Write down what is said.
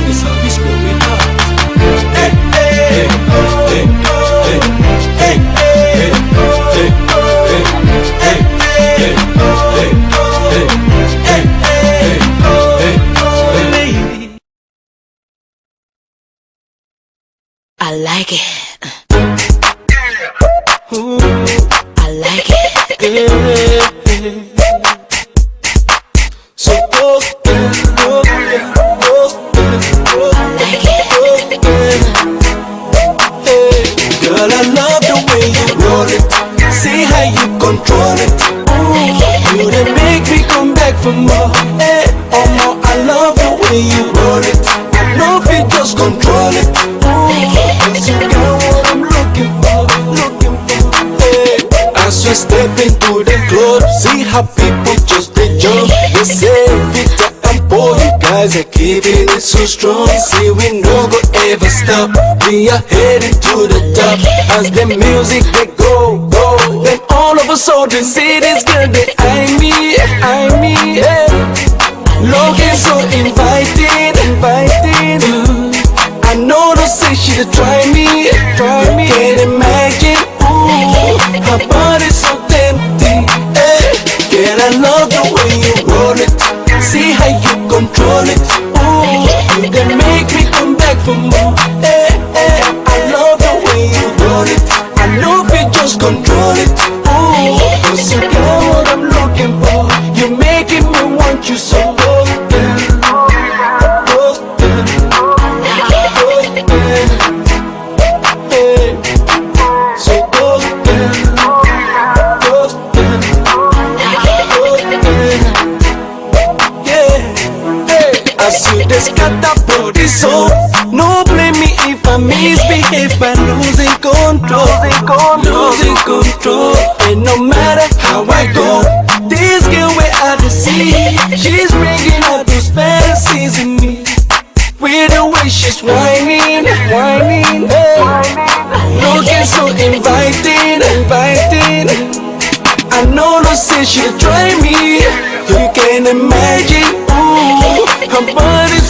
This how we spell it out. Hey, hey, hey, hey, hey, hey, hey, hey, hey, hey, I like it. I like it. So open, open, open, I like it. hey. Girl, I love the way you roll it. See how you control it. You done make me come back for more. Hey, oh more, I love the way you roll it. I love it, just control it. Cause you got what I'm looking for, looking for. Hey, as we step into the club, see how people just they jump. They say Victor and Paul, you guys are keeping it so strong. See we no go ever stop. We are heading to the top. As the music they go, go. Then all of a sudden see this girl they eye me, hey. Looking so inviting, inviting. I know they say she to try me, try me. Can't imagine, ooh, her body's so tempting, hey. Girl, I love the way you roll it. See how you control it, ooh. You can make me come back for more, hey, hey. I love the way you roll it. I love it, just control it, ooh. Cause you got what I'm looking for. You're making me want you so. As you scatter body so no blame me if I misbehave by losing control, losing control. And no matter how I go, this girl where I see, she's bringing out those fantasies in me. With the way she's whining, whining, hey. Looking so inviting, inviting. I know no say she'll try me. You can imagine, ooh, her body's